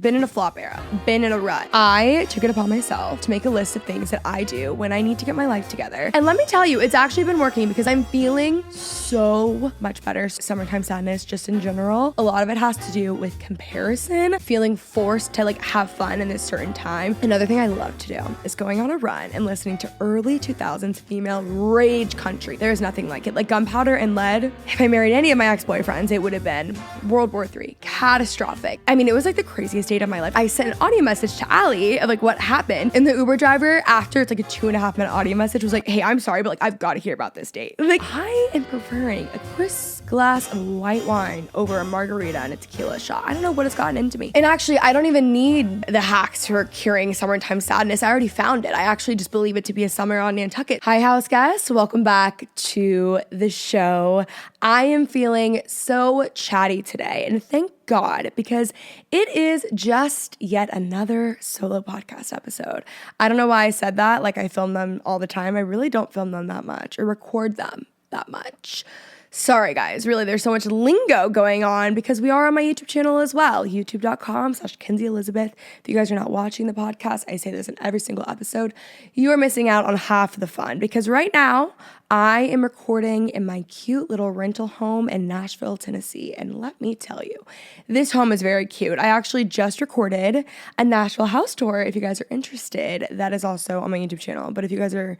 Been in a flop era, been in a rut. I took it upon myself to make a list of things that I do when I need to get my life together. And let me tell you, it's actually been working because I'm feeling so much better. Summertime sadness, just in general. A lot of it has to do with comparison, feeling forced to like have fun in this certain time. Another thing I love to do is going on a run and listening to early 2000s female rage country. There is nothing like it. Like Gunpowder and Lead. If I married any of my ex-boyfriends, it would have been World War III. Catastrophic. I mean, it was like the craziest date of my life. I sent an audio message to Allie of like what happened, and the Uber driver, after it's like a 2.5 minute audio message, was like, hey, I'm sorry, but like I've got to hear about this date. Like, I am preferring a crisp glass of white wine over a margarita and a tequila shot. I don't know what has gotten into me. And actually, I don't even need the hacks for curing summertime sadness. I already found it. I actually just believe it to be a summer on Nantucket. Hi, house guests. Welcome back to the show. I am feeling so chatty today, and thank God, because it is just yet another solo podcast episode. I don't know why I said that, like I film them all the time. I really don't film them that much or record them that much. Sorry guys, really, there's so much lingo going on because we are on my YouTube channel as well, youtube.com/Kenzie Elizabeth. If you guys are not watching the podcast, I say this in every single episode, you are missing out on half the fun because right now I am recording in my cute little rental home in Nashville, Tennessee. And let me tell you, this home is very cute. I actually just recorded a Nashville house tour. If you guys are interested, that is also on my YouTube channel. But if you guys are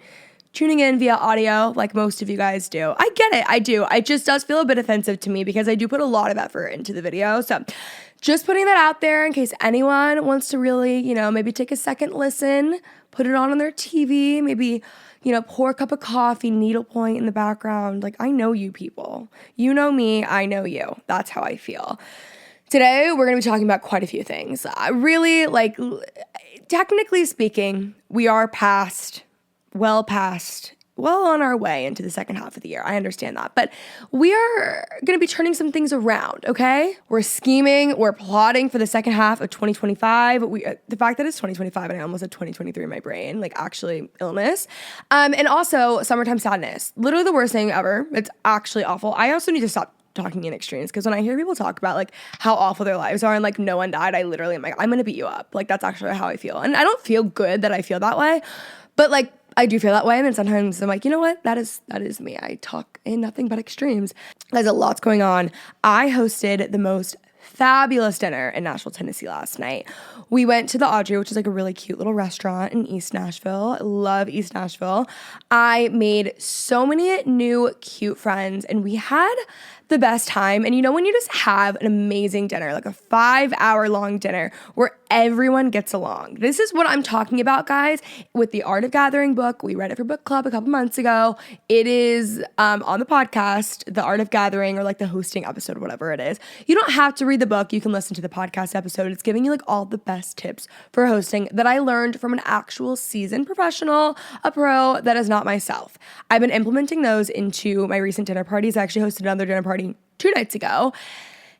tuning in via audio, like most of you guys do, I get it, I do. It just does feel a bit offensive to me because I do put a lot of effort into the video. So just putting that out there in case anyone wants to really, maybe take a second listen, put it on their TV, maybe, pour a cup of coffee, needlepoint in the background. Like, I know you people. You know me, I know you. That's how I feel. Today, we're going to be talking about quite a few things. Technically speaking, we are well on our way into the second half of the year. I understand that. But we are going to be turning some things around, okay? We're scheming, we're plotting for the second half of 2025. The fact that it's 2025 and I almost said 2023 in my brain, like actually illness. And also summertime sadness. Literally the worst thing ever. It's actually awful. I also need to stop talking in extremes because when I hear people talk about like how awful their lives are and like no one died, I literally am like, I'm going to beat you up. Like that's actually how I feel. And I don't feel good that I feel that way, but like I do feel that way, and then sometimes I'm like, you know what? That is me. I talk in nothing but extremes. There's a lot going on. I hosted the most fabulous dinner in Nashville, Tennessee last night. We went to the Audrey, which is like a really cute little restaurant in East Nashville. I love East Nashville. I made so many new cute friends, and we had the best time. And when you just have an amazing dinner, like a 5-hour-long dinner where everyone gets along. This is what I'm talking about, guys, with the Art of Gathering book. We read it for book club a couple months ago. It is on the podcast, The Art of Gathering, or like the hosting episode, whatever it is. You don't have to read the book. You can listen to the podcast episode. It's giving you like all the best tips for hosting that I learned from an actual seasoned professional, a pro that is not myself. I've been implementing those into my recent dinner parties. I actually hosted another dinner party 2 nights ago.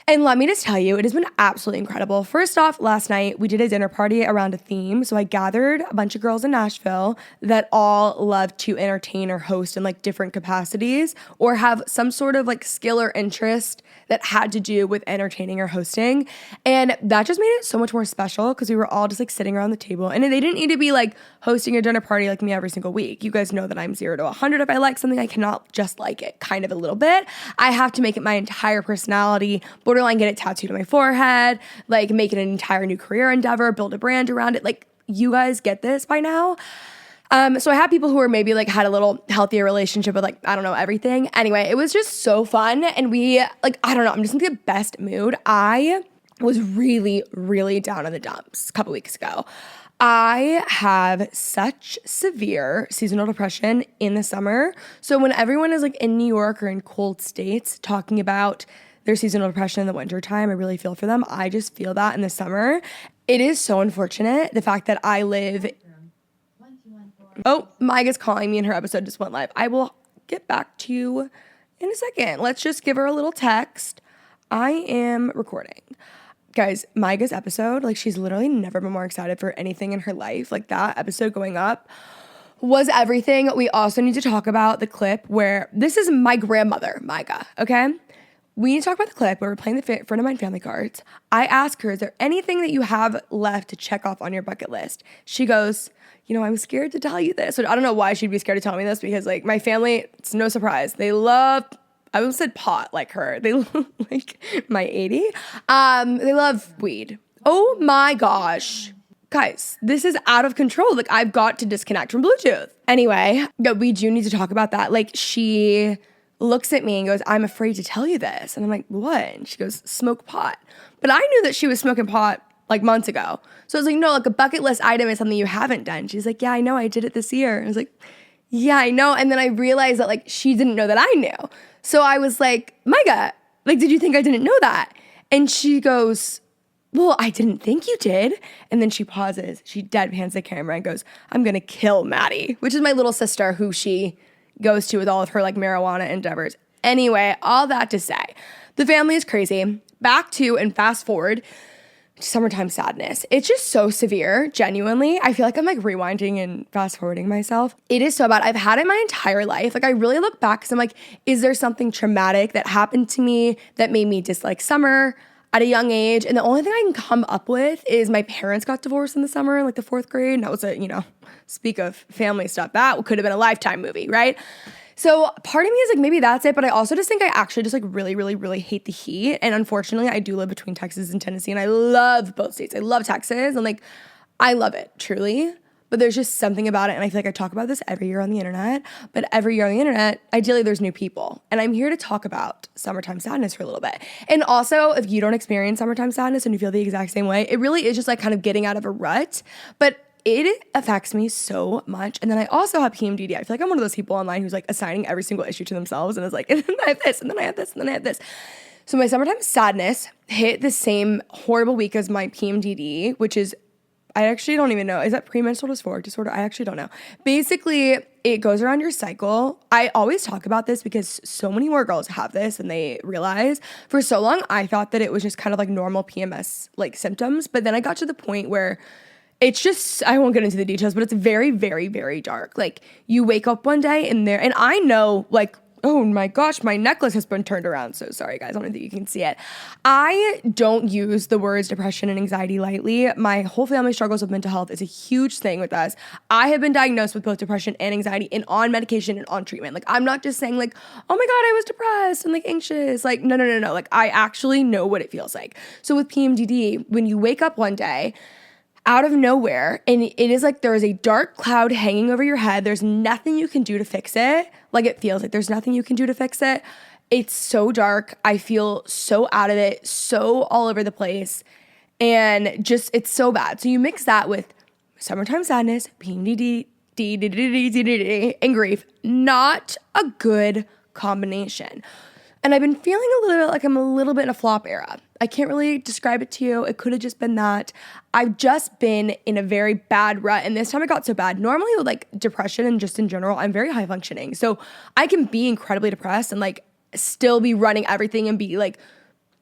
And let me just tell you, it has been absolutely incredible. First off, last night we did a dinner party around a theme. So I gathered a bunch of girls in Nashville that all love to entertain or host in like different capacities or have some sort of like skill or interest that had to do with entertaining or hosting. And that just made it so much more special because we were all just like sitting around the table. And they didn't need to be like hosting a dinner party like me every single week. You guys know that I'm 0 to 100. If I like something, I cannot just like it kind of a little bit. I have to make it my entire personality, borderline get it tattooed on my forehead, like make it an entire new career endeavor, build a brand around it. Like you guys get this by now. So I have people who are maybe like had a little healthier relationship with like, I don't know, everything. Anyway, it was just so fun. And we like, I don't know, I'm just in the best mood. I was really, really down in the dumps a couple weeks ago. I have such severe seasonal depression in the summer. So when everyone is like in New York or in cold states talking about their seasonal depression in the wintertime, I really feel for them. I just feel that in the summer. It is so unfortunate, the fact that I live... Oh, myga's calling me and her episode just went live. I will get back to you in a second. Let's just give her a little text. I am recording. Guys, myga's episode, like she's literally never been more excited for anything in her life. Like that episode going up was everything. We also need to talk about the clip where this is my grandmother, myga, okay? we need to talk about the clip where we're playing the friend of mine family cards. I ask her, is there anything that you have left to check off on your bucket list? She goes, I'm scared to tell you this. So I don't know why she'd be scared to tell me this, because like my family, it's no surprise. They love, I almost said pot like her. They like my 80. They love weed. Oh my gosh. Guys, this is out of control. Like, I've got to disconnect from Bluetooth. Anyway, we do need to talk about that. Like, she looks at me and goes, I'm afraid to tell you this. And I'm like, what? And she goes, smoke pot. But I knew that she was smoking pot like months ago. So I was like, no, like a bucket list item is something you haven't done. She's like, yeah, I know, I did it this year. And I was like, yeah, I know. And then I realized that like she didn't know that I knew. So I was like, myga, like, did you think I didn't know that? And she goes, well, I didn't think you did. And then she pauses. She deadpans the camera and goes, I'm going to kill Maddie, which is my little sister who she goes to with all of her like marijuana endeavors. Anyway, all that to say, the family is crazy. Back to and fast forward to summertime sadness. It's just so severe, genuinely. I feel like I'm like rewinding and fast forwarding myself. It is so bad. I've had it my entire life. Like I really look back because I'm like, is there something traumatic that happened to me that made me dislike summer at a young age? And the only thing I can come up with is my parents got divorced in the summer in like the 4th grade. And that was speak of family stuff, that could have been a Lifetime movie, right? So part of me is like, maybe that's it. But I also just think I actually just like really, really, really hate the heat. And unfortunately, I do live between Texas and Tennessee. And I love both states. I love Texas. And like, I love it, truly. But there's just something about it. And I feel like I talk about this every year on the internet. But every year on the internet, ideally there's new people. And I'm here to talk about summertime sadness for a little bit. And also, if you don't experience summertime sadness and you feel the exact same way, it really is just like kind of getting out of a rut. But it affects me so much. And then I also have PMDD. I feel like I'm one of those people online who's like assigning every single issue to themselves and is like, and then I have this, and then I have this, and then I have this. So my summertime sadness hit the same horrible week as my PMDD, which is, I actually don't even know. Is that premenstrual dysphoric disorder? I actually don't know. Basically, it goes around your cycle. I always talk about this because so many more girls have this and they realize. For so long, I thought that it was just kind of like normal PMS like symptoms. But then I got to the point where it's just, I won't get into the details, but it's very, very, very dark. Like you wake up one day and I know like, oh my gosh, my necklace has been turned around. So sorry guys, I don't think you can see it. I don't use the words depression and anxiety lightly. My whole family struggles with mental health. It's a huge thing with us. I have been diagnosed with both depression and anxiety and on medication and on treatment. Like I'm not just saying like, oh my God, I was depressed and like anxious. Like no. Like I actually know what it feels like. So with PMDD, when you wake up one day out of nowhere, and it is like there is a dark cloud hanging over your head. There's nothing you can do to fix it. Like it feels like there's nothing you can do to fix it. It's so dark. I feel so out of it, so all over the place, and just it's so bad. So you mix that with summertime sadness, PMDD, and grief. Not a good combination. And I've been feeling a little bit like I'm a little bit in a flop era. I can't really describe it to you. It could have just been that. I've just been in a very bad rut. And this time it got so bad. Normally with like depression and just in general, I'm very high functioning. So I can be incredibly depressed and like still be running everything and be like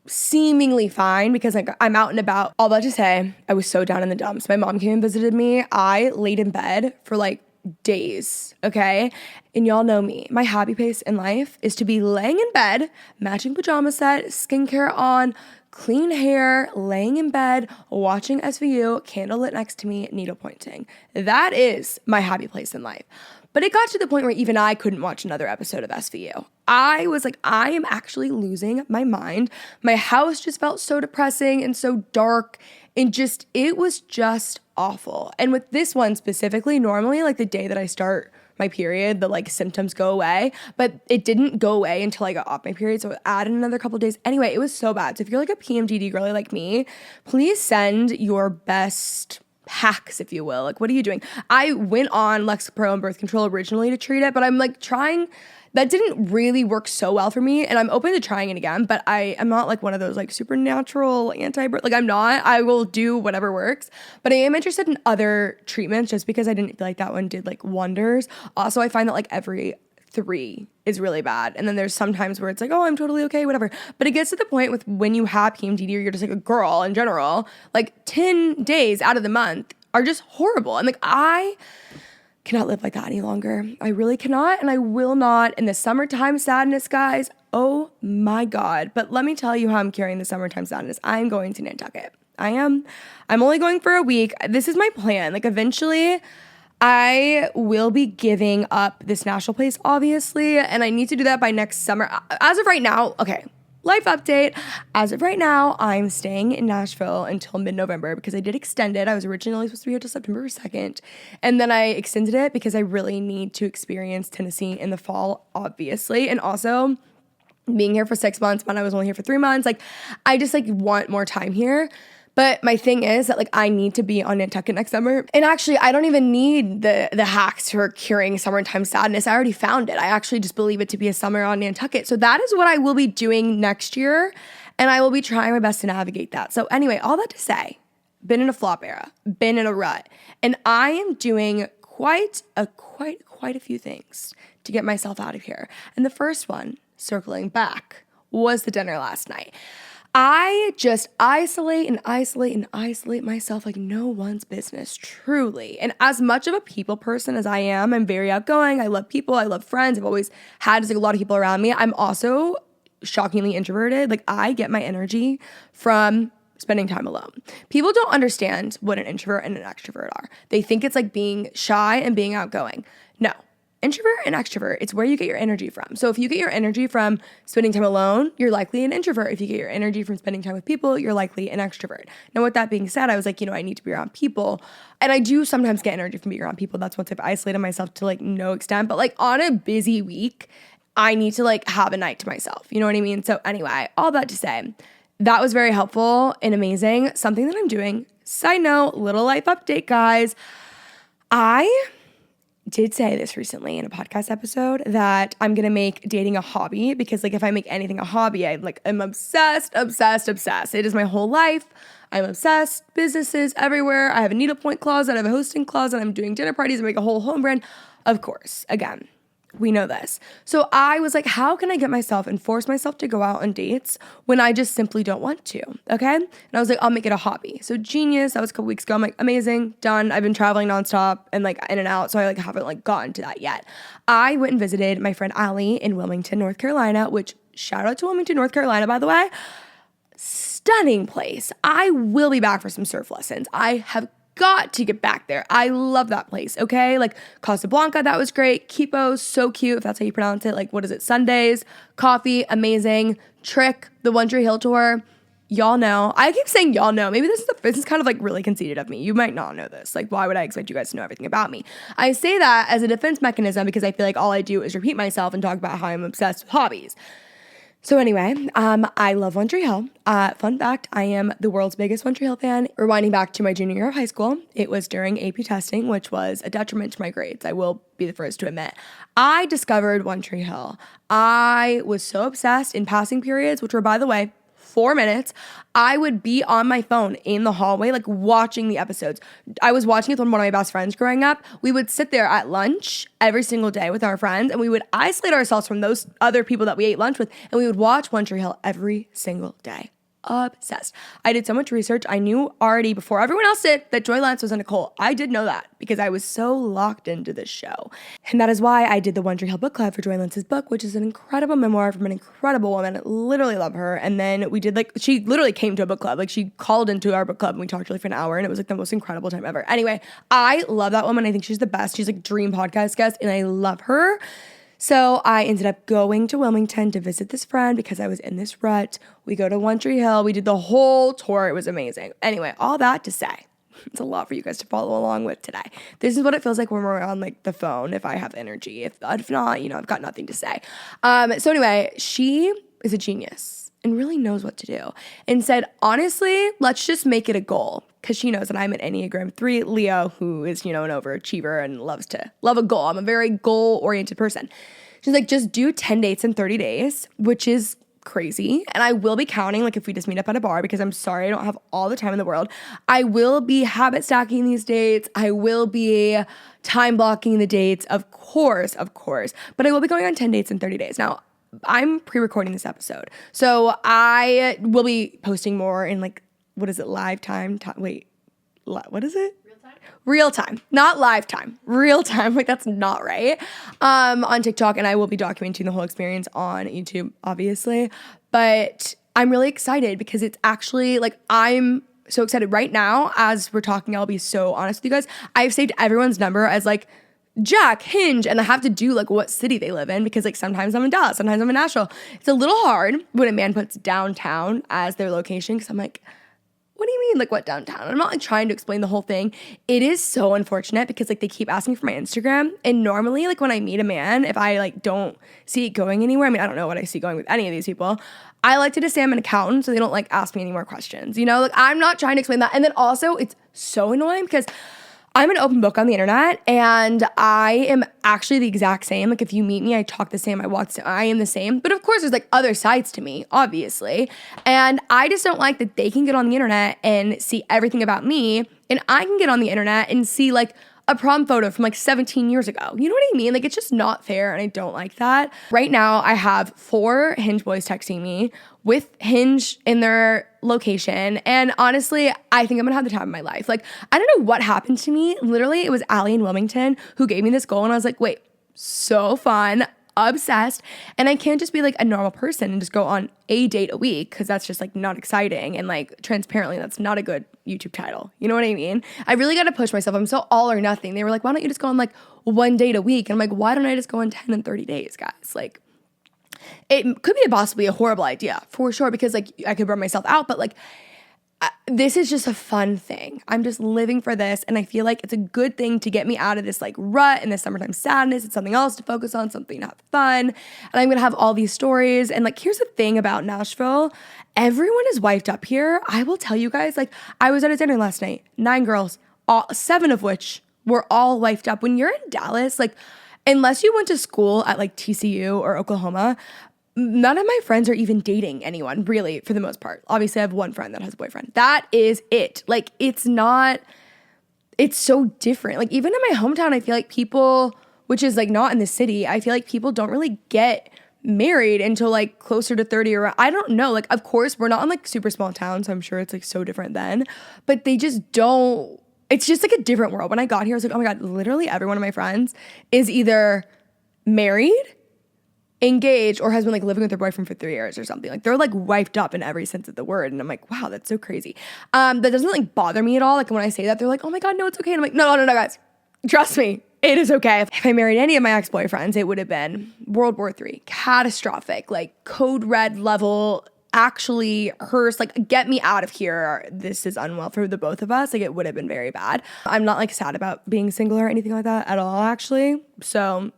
seemingly fine because like I'm out and about. All that to say, I was so down in the dumps. My mom came and visited me. I laid in bed for like days, okay? And y'all know me. My happy place in life is to be laying in bed, matching pajama set, skincare on, clean hair, laying in bed, watching SVU, candle lit next to me, needle pointing. That is my happy place in life. But it got to the point where even I couldn't watch another episode of SVU. I was like, I am actually losing my mind. My house just felt so depressing and so dark and just, it was just awful. And with this one specifically, normally like the day that I start my period, the like symptoms go away, but it didn't go away until I got off my period. So I added another couple of days. Anyway, it was so bad. So if you're like a PMDD girly like me, please send your best hacks, if you will. Like, what are you doing? I went on Lexapro and birth control originally to treat it, but I'm like trying. That didn't really work so well for me, and I'm open to trying it again, but I am not like one of those like supernatural anti-birth. Like I'm not. I will do whatever works, but I am interested in other treatments just because I didn't feel like that one did like wonders. Also, I find that like every 3 is really bad, and then there's sometimes where it's like, oh, I'm totally okay, whatever. But it gets to the point with when you have PMDD or you're just like a girl in general, like 10 days out of the month are just horrible. And like I cannot live like that any longer. I really cannot, and I will not. And the summertime sadness, guys, oh my God. But let me tell you how I'm carrying the summertime sadness. I'm going to Nantucket. I am. I'm only going for a week. This is my plan. Like, eventually I will be giving up this Nashville place, obviously, and I need to do that by next summer. As of right now, okay, life update. As of right now, I'm staying in Nashville until mid-November because I did extend it. I was originally supposed to be here till September 2nd, and then I extended it because I really need to experience Tennessee in the fall, obviously, and also being here for 6 months when I was only here for 3 months. Like, I just, like, want more time here. But my thing is that, like, I need to be on Nantucket next summer. And actually, I don't even need the hacks for curing summertime sadness. I already found it. I actually just believe it to be a summer on Nantucket. So that is what I will be doing next year. And I will be trying my best to navigate that. So anyway, all that to say, been in a flop era, been in a rut. And I am doing quite a few things to get myself out of here. And the first one, circling back, was the dinner last night. I just isolate myself like no one's business, truly. And as much of a people person as I am, I'm very outgoing. I love people. I love friends. I've always had just like a lot of people around me. I'm also shockingly introverted. Like, I get my energy from spending time alone. People don't understand what an introvert and an extrovert are. They think it's like being shy and being outgoing. No. Introvert and extrovert, it's where you get your energy from. So if you get your energy from spending time alone, you're likely an introvert. If you get your energy from spending time with people, you're likely an extrovert. Now, with that being said, I was like, I need to be around people. And I do sometimes get energy from being around people. That's once I've isolated myself to like no extent. But like on a busy week, I need to like have a night to myself. You know what I mean? So anyway, all that to say, that was very helpful and amazing. Something that I'm doing. Side note, little life update, guys. I did say this recently in a podcast episode that I'm going to make dating a hobby because like if I make anything a hobby, I'm obsessed. It is my whole life. I'm obsessed. Businesses everywhere. I have a needlepoint closet. I have a hosting closet. I'm doing dinner parties. I make a whole home brand. Of course, again, we know this. So I was like, how can I get myself and force myself to go out on dates when I just simply don't want to? Okay. And I was like, I'll make it a hobby. So genius. That was a couple weeks ago. I'm like, amazing, done. I've been traveling nonstop and like in and out. So I like haven't like gotten to that yet. I went and visited my friend Allie in Wilmington, North Carolina, which shout out to Wilmington, North Carolina, by the way. Stunning place. I will be back for some surf lessons. I have got to get back there. I love that place, okay? Like Casablanca, that was great. Kipo, so cute, if that's how you pronounce it. Like, what is it? Sundays, coffee, amazing. Trick, the One Tree Hill tour. Y'all know. I keep saying y'all know. Maybe this is kind of like really conceited of me. You might not know this. Like, why would I expect you guys to know everything about me? I say that as a defense mechanism because I feel like all I do is repeat myself and talk about how I'm obsessed with hobbies. So anyway, I love One Tree Hill. Fun fact, I am the world's biggest One Tree Hill fan. Rewinding back to my junior year of high school, it was during AP testing, which was a detriment to my grades. I will be the first to admit. I discovered One Tree Hill. I was so obsessed in passing periods, which were, by the way, 4 minutes, I would be on my phone in the hallway, like watching the episodes. I was watching it with one of my best friends growing up. We would sit there at lunch every single day with our friends, and we would isolate ourselves from those other people that we ate lunch with, and we would watch One Tree Hill every single day. Obsessed. I did so much research. I knew already before everyone else did that Joy Lance was in a cult. I did know that because I was so locked into this show. And that is why I did the One Tree Hill book club for Joy Lance's book, which is an incredible memoir from an incredible woman. I literally love her. And then we did she literally came to a book club. Like she called into our book club and we talked to her for an hour and it was like the most incredible time ever. Anyway, I love that woman. I think she's the best. She's like dream podcast guest and I love her. So I ended up going to Wilmington to visit this friend because I was in this rut. We go to One Tree Hill. We did the whole tour. It was amazing. Anyway, all that to say, it's a lot for you guys to follow along with today. This is what it feels like when we're on like the phone if I have energy. If not, I've got nothing to say. So anyway, she is a genius and really knows what to do and said, honestly, let's just make it a goal. Because she knows that I'm an Enneagram 3 Leo who is, an overachiever and loves a goal. I'm a very goal-oriented person. She's like, just do 10 dates in 30 days, which is crazy. And I will be counting, like if we just meet up at a bar, because I'm sorry I don't have all the time in the world. I will be habit stacking these dates. I will be time blocking the dates, of course. But I will be going on 10 dates in 30 days. Now, I'm pre-recording this episode. So I will be posting more in live time. what is it? Real time, not live time, real time. Like, that's not right. On TikTok, and I will be documenting the whole experience on YouTube, obviously. But I'm really excited because it's actually like, I'm so excited right now. As we're talking, I'll be so honest with you guys. I've saved everyone's number as like Jack, Hinge, and I have to do like what city they live in because like sometimes I'm in Dallas, sometimes I'm in Nashville. It's a little hard when a man puts downtown as their location because I'm like, what do you mean, like, what downtown? I'm not, like, trying to explain the whole thing. It is so unfortunate because, like, they keep asking for my Instagram. And normally, like, when I meet a man, if I, like, don't see it going anywhere, I mean, I don't know what I see going with any of these people. I like to just say I'm an accountant so they don't, like, ask me any more questions. You know? Like, I'm not trying to explain that. And then also, it's so annoying because I'm an open book on the internet and I am actually the exact same. Like, if you meet me, I talk the same, I am the same. But of course, there's like other sides to me, obviously. And I just don't like that they can get on the internet and see everything about me. And I can get on the internet and see like a prom photo from like 17 years ago. You know what I mean? Like, it's just not fair and I don't like that. Right now, I have 4 Hinge boys texting me with Hinge in their location. And honestly, I think I'm gonna have the time of my life. Like, I don't know what happened to me. Literally, it was Allie in Wilmington who gave me this goal. And I was like, wait, so fun, obsessed. And I can't just be like a normal person and just go on a date a week because that's just like not exciting. And like transparently, that's not a good YouTube title. You know what I mean? I really got to push myself. I'm so all or nothing. They were like, why don't you just go on like 1 date a week? And I'm like, why don't I just go on 10 and 30 days, guys? Like, it could be possibly a horrible idea for sure because like I could burn myself out, but like this is just a fun thing. I'm just living for this and I feel like it's a good thing to get me out of this like rut and this summertime sadness. It's something else to focus on, something to have fun. And I'm gonna have all these stories. And like, here's the thing about Nashville. Everyone is wifed up here. I will tell you guys, like, I was at a dinner last night, 9 girls, 7 of which were all wifed up. When you're in Dallas, like, unless you went to school at like TCU or Oklahoma, none of my friends are even dating anyone, really, for the most part. Obviously, I have one friend that has a boyfriend. That is it. Like, it's so different. Like, even in my hometown, I feel like people, which is like not in the city, I feel like people don't really get married until like closer to 30 or I don't know. Like, of course, we're not in like super small towns, so I'm sure it's like so different then, but they just don't. It's just like a different world. When I got here, I was like, oh my God, literally every one of my friends is either married, engaged, or has been like living with their boyfriend for 3 years or something. Like, they're like wiped up in every sense of the word. And I'm like, wow, that's so crazy. That doesn't like bother me at all. Like, when I say that, they're like, oh my God, no, it's okay. And I'm like, no, guys, trust me. It is okay. If I married any of my ex-boyfriends, it would have been World War III, catastrophic, like code red level, actually hurts, like, get me out of here. This is unwell for the both of us. Like, it would have been very bad. I'm not like sad about being single or anything like that at all, actually. So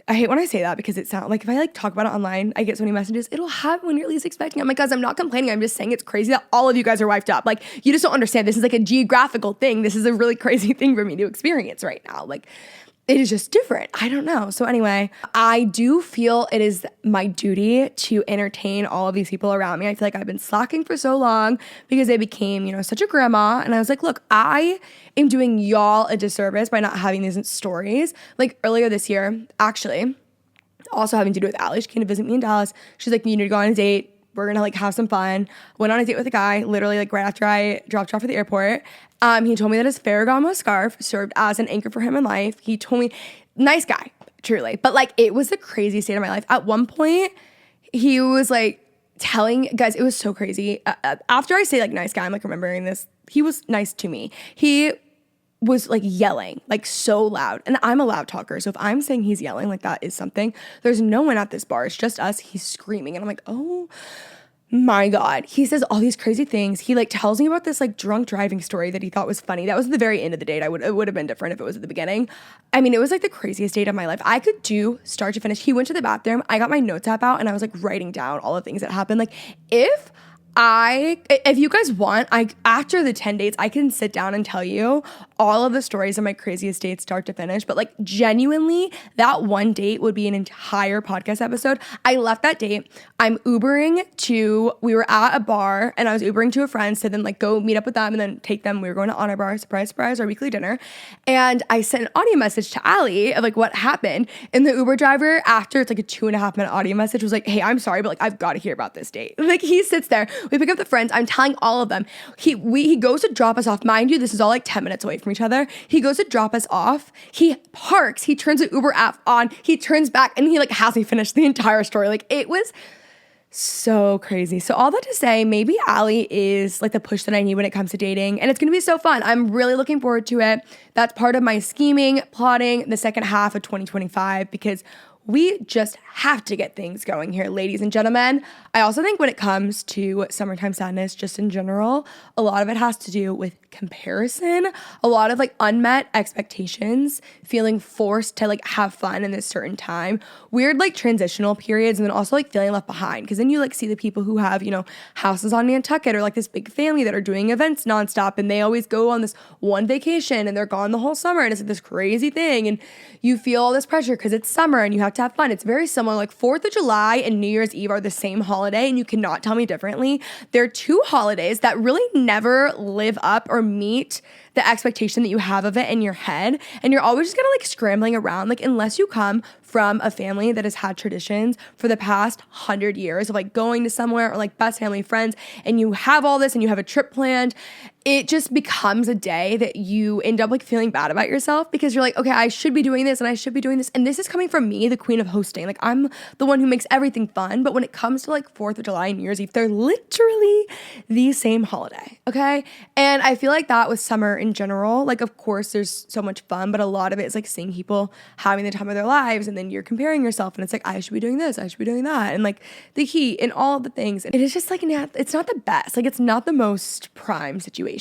I hate when I say that because it sounds like if I like talk about it online, I get so many messages. It'll happen when you're least expecting it. I'm like, guys, I'm not complaining. I'm just saying it's crazy that all of you guys are wiped up. Like, you just don't understand. This is like a geographical thing. This is a really crazy thing for me to experience right now. Like, it is just different. I don't know. So anyway, I do feel it is my duty to entertain all of these people around me. I feel like I've been slacking for so long because I became, you know, such a grandma. And I was like, look, I am doing y'all a disservice by not having these stories. Like, earlier this year, actually, also having to do with Allie. She came to visit me in Dallas. She's like, you need to go on a date. We're gonna like have some fun. Went on a date with a guy, literally like right after I dropped her off at the airport. He told me that his Ferragamo scarf served as an anchor for him in life. He told me, nice guy, truly. But like, it was the craziest state of my life. At one point, he was like telling, guys, it was so crazy. After I say like nice guy, I'm like remembering this. He was nice to me. He was like yelling, like so loud. And I'm a loud talker. So if I'm saying he's yelling, like that is something. There's no one at this bar. It's just us. He's screaming. And I'm like, oh my God. He says all these crazy things. He like tells me about this like drunk driving story that he thought was funny. That was at the very end of the date. It would have been different if it was at the beginning. I mean, it was like the craziest date of my life. I could do start to finish. He went to the bathroom. I got my notes app out and I was like writing down all the things that happened. Like, if you guys want, after the 10 dates, I can sit down and tell you all of the stories of my craziest dates start to finish. But like, genuinely, that one date would be an entire podcast episode. I left that date. I'm Ubering we were at a bar and I was Ubering to a friend to then like go meet up with them and then take them. We were going to Honor Bar, surprise, surprise, our weekly dinner. And I sent an audio message to Allie of like what happened. And the Uber driver, after it's like a 2.5 minute audio message, was like, hey, I'm sorry, but like, I've got to hear about this date. Like, he sits there We pick up the friends. I'm telling all of them. He goes to drop us off. Mind you, this is all like 10 minutes away from each other. He goes to drop us off. He parks. He turns the Uber app on. He turns back and he like has me finish the entire story. Like it was so crazy. So all that to say, maybe Allie is like the push that I need when it comes to dating. And it's going to be so fun. I'm really looking forward to it. That's part of my scheming, plotting the second half of 2025 because we just have to get things going here, ladies and gentlemen. I also think when it comes to summertime sadness, just in general, a lot of it has to do with comparison, a lot of like unmet expectations, feeling forced to like have fun in this certain time, weird like transitional periods, and then also like feeling left behind. Because then you like see the people who have, houses on Nantucket or like this big family that are doing events nonstop, and they always go on this one vacation and they're gone the whole summer, and it's like this crazy thing, and you feel all this pressure because it's summer and you have to have fun. It's very similar. Like 4th of July and New Year's Eve are the same holiday, and you cannot tell me differently. They're two holidays that really never live up or meet the expectation that you have of it in your head, and you're always just kind of like scrambling around, like unless you come from a family that has had traditions for the past 100 years of like going to somewhere or like best family friends, and you have all this and you have a trip planned. It just becomes a day that you end up like feeling bad about yourself because you're like, okay, I should be doing this and I should be doing this. And this is coming from me, the queen of hosting. Like I'm the one who makes everything fun. But when it comes to like 4th of July and New Year's Eve, they're literally the same holiday. Okay. And I feel like that with summer in general, like of course there's so much fun, but a lot of it is like seeing people having the time of their lives. And then you're comparing yourself and it's like, I should be doing this. I should be doing that. And like the heat and all of the things. And it is just like, it's not the best. Like it's not the most prime situation.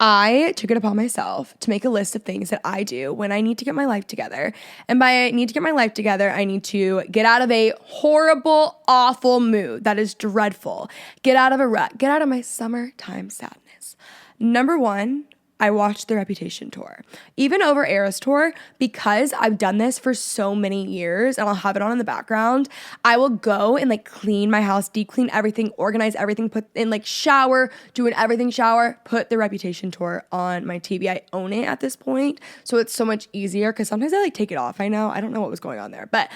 I took it upon myself to make a list of things that I do when I need to get my life together. And by I need to get my life together, I need to get out of a horrible, awful mood that is dreadful. Get out of a rut. Get out of my summertime sadness. Number 1, I watched the Reputation tour, even over Eras tour, because I've done this for so many years and I'll have it on in the background. I will go and like clean my house, deep clean everything, organize everything, put in like shower, do an everything shower, put the Reputation tour on my TV. I own it at this point. So it's so much easier because sometimes I like take it off. I don't know what was going on there, but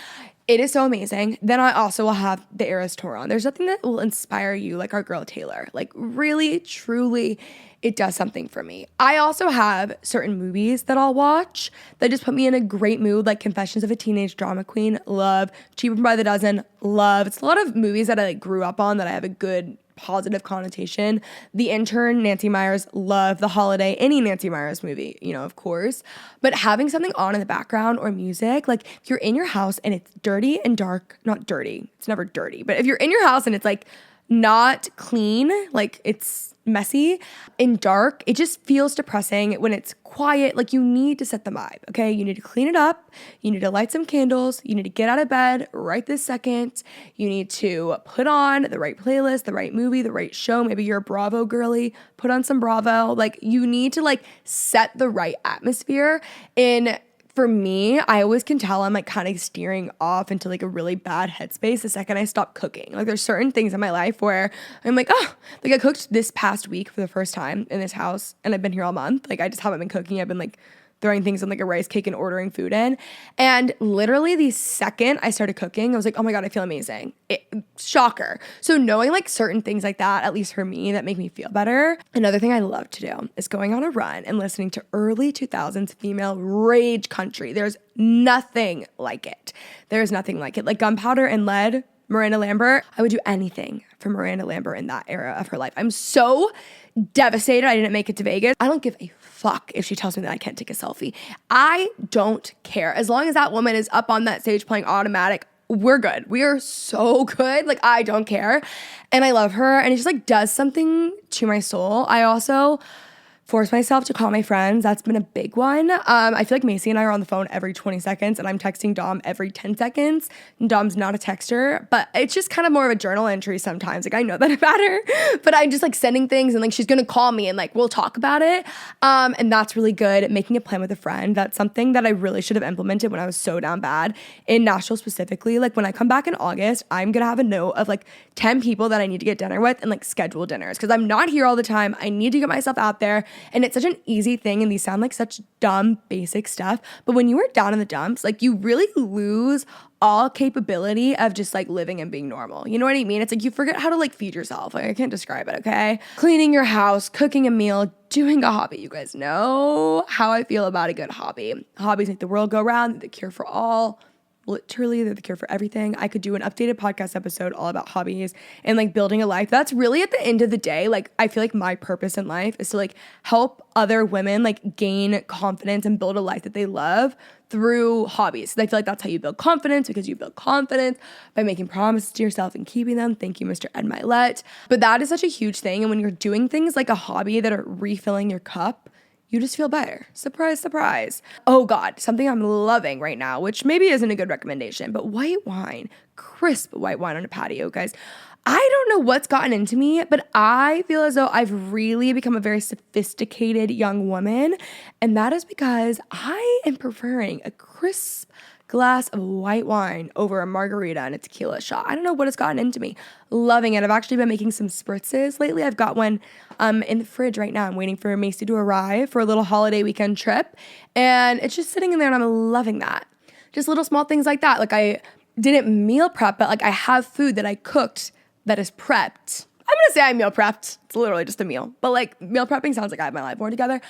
it is so amazing. Then I also will have the Eras tour on. There's nothing that will inspire you like our girl Taylor. Like really, truly, it does something for me. I also have certain movies that I'll watch that just put me in a great mood, like Confessions of a Teenage Drama Queen, love. Cheaper by the Dozen, love. It's a lot of movies that I like grew up on that I have a good positive connotation. The Intern, Nancy Meyers, love. The Holiday, any Nancy Meyers movie, of course. But having something on in the background or music, like if you're in your house and it's dirty and dark, not dirty, it's never dirty, but if you're in your house and it's like not clean, like it's messy and dark, it just feels depressing. When it's quiet, like you need to set the vibe, okay? You need to clean it up. You need to light some candles. You need to get out of bed right this second. You need to put on the right playlist, the right movie, the right show. Maybe you're a Bravo girly, put on some Bravo. Like you need to like set the right atmosphere. And for me, I always can tell I'm like kind of steering off into like a really bad headspace the second I stop cooking. Like there's certain things in my life where I'm like, like I cooked this past week for the first time in this house and I've been here all month. Like I just haven't been cooking. I've been like throwing things on like a rice cake and ordering food in. And literally the second I started cooking, I was like, oh my God, I feel amazing. Shocker. So knowing like certain things like that, at least for me, that make me feel better. Another thing I love to do is going on a run and listening to early 2000s female rage country. There's nothing like it. There's nothing like it. Like Gunpowder and Lead, Miranda Lambert. I would do anything for Miranda Lambert in that era of her life. I'm so devastated I didn't make it to Vegas. I don't give a fuck if she tells me that I can't take a selfie. I don't care. As long as that woman is up on that stage playing Automatic, we're good. We are so good. Like, I don't care. And I love her. And it just like does something to my soul. I also force myself to call my friends. That's been a big one. I feel like Macy and I are on the phone every 20 seconds and I'm texting Dom every 10 seconds. And Dom's not a texter, but it's just kind of more of a journal entry sometimes. Like I know that about her, but I'm just like sending things and like she's gonna call me and like we'll talk about it. And that's really good. Making a plan with a friend. That's something that I really should have implemented when I was so down bad in Nashville specifically. Like when I come back in August, I'm gonna have a note of like 10 people that I need to get dinner with and like schedule dinners because I'm not here all the time. I need to get myself out there. And it's such an easy thing, and these sound like such dumb, basic stuff. But when you are down in the dumps, like you really lose all capability of just like living and being normal. You know what I mean? It's like you forget how to like feed yourself. Like I can't describe it, okay? Cleaning your house, cooking a meal, doing a hobby. You guys know how I feel about a good hobby. Hobbies make the world go round, the cure for all. Literally, they're the cure for everything. I could do an updated podcast episode all about hobbies and like building a life. That's really at the end of the day, like I feel like my purpose in life is to like help other women like gain confidence and build a life that they love through hobbies. I feel like that's how you build confidence, because you build confidence by making promises to yourself and keeping them. Thank you, Mr. Ed Milet. But that is such a huge thing. And when you're doing things like a hobby that are refilling your cup, you just feel better. Surprise, surprise. Oh God, something I'm loving right now, which maybe isn't a good recommendation, but white wine, crisp white wine on a patio, guys. I don't know what's gotten into me, but I feel as though I've really become a very sophisticated young woman. And that is because I am preferring a crisp glass of white wine over a margarita and a tequila shot. I don't know what has gotten into me. Loving it. I've actually been making some spritzes lately. I've got one in the fridge right now. I'm waiting for Macy to arrive for a little holiday weekend trip. And it's just sitting in there and I'm loving that. Just little small things like that. Like I didn't meal prep, but like I have food that I cooked that is prepped. I'm going to say I meal prepped. It's literally just a meal. But like meal prepping sounds like I have my life more together.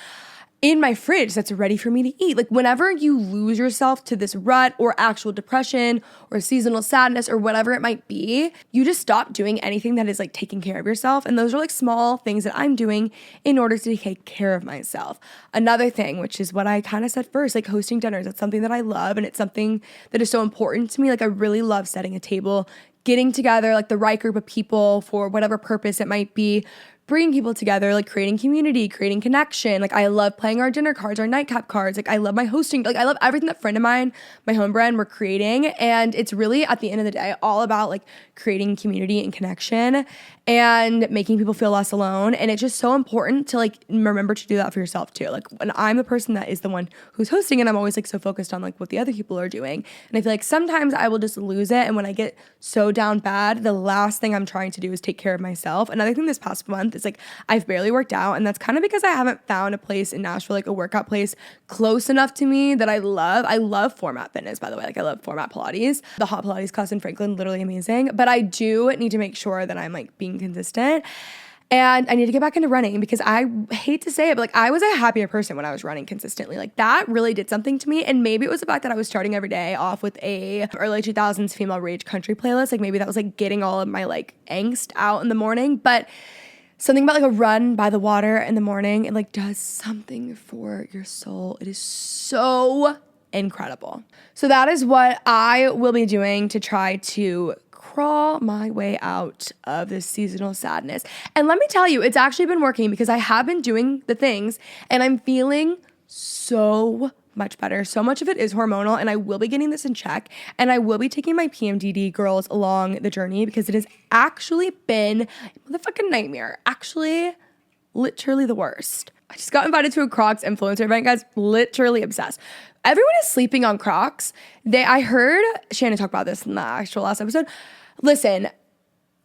In my fridge that's ready for me to eat. Like whenever you lose yourself to this rut or actual depression or seasonal sadness or whatever it might be, you just stop doing anything that is like taking care of yourself. And those are like small things that I'm doing in order to take care of myself. Another thing, which is what I kind of said first, like hosting dinners. It's something that I love and it's something that is so important to me. Like I really love setting a table, getting together like the right group of people for whatever purpose it might be, bringing people together, like creating community, creating connection. Like I love playing our dinner cards, our nightcap cards. Like I love my hosting. Like I love everything that friend of mine, my home brand, we're creating. And it's really at the end of the day, all about like creating community and connection and making people feel less alone. And it's just so important to like remember to do that for yourself too. Like when I'm the person that is the one who's hosting and I'm always like so focused on like what the other people are doing. And I feel like sometimes I will just lose it. And when I get so down bad, the last thing I'm trying to do is take care of myself. Another thing this past month is like I've barely worked out, and that's kind of because I haven't found a place in Nashville, like a workout place close enough to me that I love. I love Format Fitness, by the way. Like I love Format Pilates. The hot Pilates class in Franklin, literally amazing. But I do need to make sure that I'm like being consistent. And I need to get back into running because I hate to say it, but like I was a happier person when I was running consistently. Like that really did something to me. And maybe it was the fact that I was starting every day off with a early 2000s female rage country playlist. Like maybe that was like getting all of my like angst out in the morning. But something about like a run by the water in the morning, it like does something for your soul. It is so incredible. So that is what I will be doing to try to crawl my way out of this seasonal sadness. And let me tell you, it's actually been working because I have been doing the things and I'm feeling so much better. So much of it is hormonal and I will be getting this in check and I will be taking my PMDD girls along the journey because it has actually been a motherfucking nightmare. Actually, literally the worst. I just got invited to a Crocs influencer event, guys. Literally obsessed. Everyone is sleeping on Crocs. I heard Shannon talk about this in the actual last episode. Listen,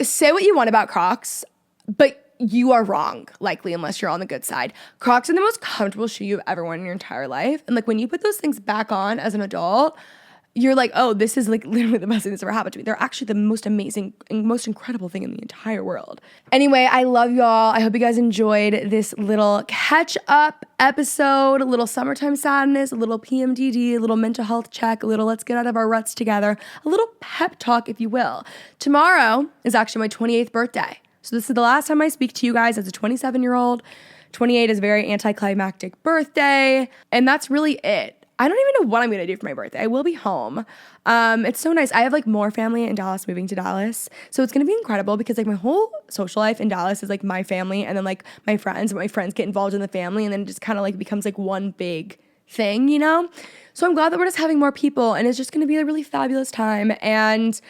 say what you want about Crocs, but you are wrong, likely, unless you're on the good side. Crocs are the most comfortable shoe you've ever worn in your entire life. And like when you put those things back on as an adult, you're like, oh, this is like literally the best thing that's ever happened to me. They're actually the most amazing and most incredible thing in the entire world. Anyway, I love y'all. I hope you guys enjoyed this little catch up episode, a little summertime sadness, a little PMDD, a little mental health check, a little let's get out of our ruts together, a little pep talk, if you will. Tomorrow is actually my 28th birthday. So this is the last time I speak to you guys as a 27-year-old. 28 is a very anticlimactic birthday, and that's really it. I don't even know what I'm going to do for my birthday. I will be home. It's so nice. I have like more family in Dallas, moving to Dallas. So it's going to be incredible because like my whole social life in Dallas is like my family and then like my friends get involved in the family and then it just kind of like becomes like one big thing, you know? So I'm glad that we're just having more people and it's just going to be a really fabulous time. And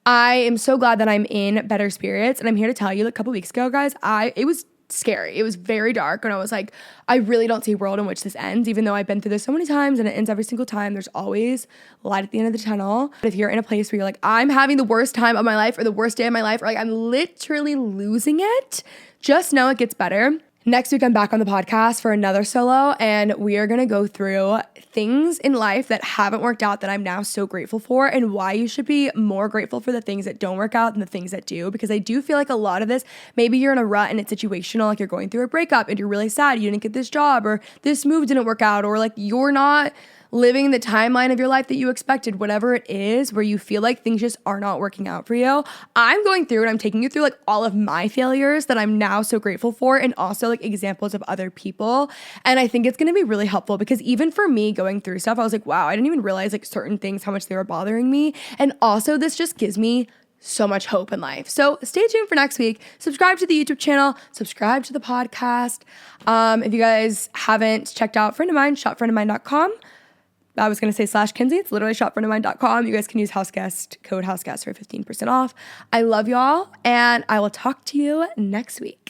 I am so glad that I'm in better spirits. And I'm here to tell you, like a couple weeks ago, guys, it was scary. It was very dark. And I was like, I really don't see a world in which this ends, even though I've been through this so many times and it ends every single time. There's always light at the end of the tunnel. But if you're in a place where you're like, I'm having the worst time of my life or the worst day of my life, or like I'm literally losing it, just know it gets better. Next week, I'm back on the podcast for another solo, and we are going to go through things in life that haven't worked out that I'm now so grateful for, and why you should be more grateful for the things that don't work out than the things that do. Because I do feel like a lot of this, maybe you're in a rut and it's situational, like you're going through a breakup and you're really sad you didn't get this job, or this move didn't work out, or like you're not living the timeline of your life that you expected, whatever it is, where you feel like things just are not working out for you. I'm going through and I'm taking you through like all of my failures that I'm now so grateful for, and also like examples of other people. And I think it's going to be really helpful, because even for me going through stuff, I was like, wow, I didn't even realize like certain things, how much they were bothering me. And also this just gives me so much hope in life. So stay tuned for next week. Subscribe to the YouTube channel, subscribe to the podcast. If you guys haven't checked out Friend of Mine, shopfriendofmine.com. I was going to say /Kenzie. It's literally shopfriendofmine.com. You guys can use code HouseGuest for 15% off. I love y'all, and I will talk to you next week.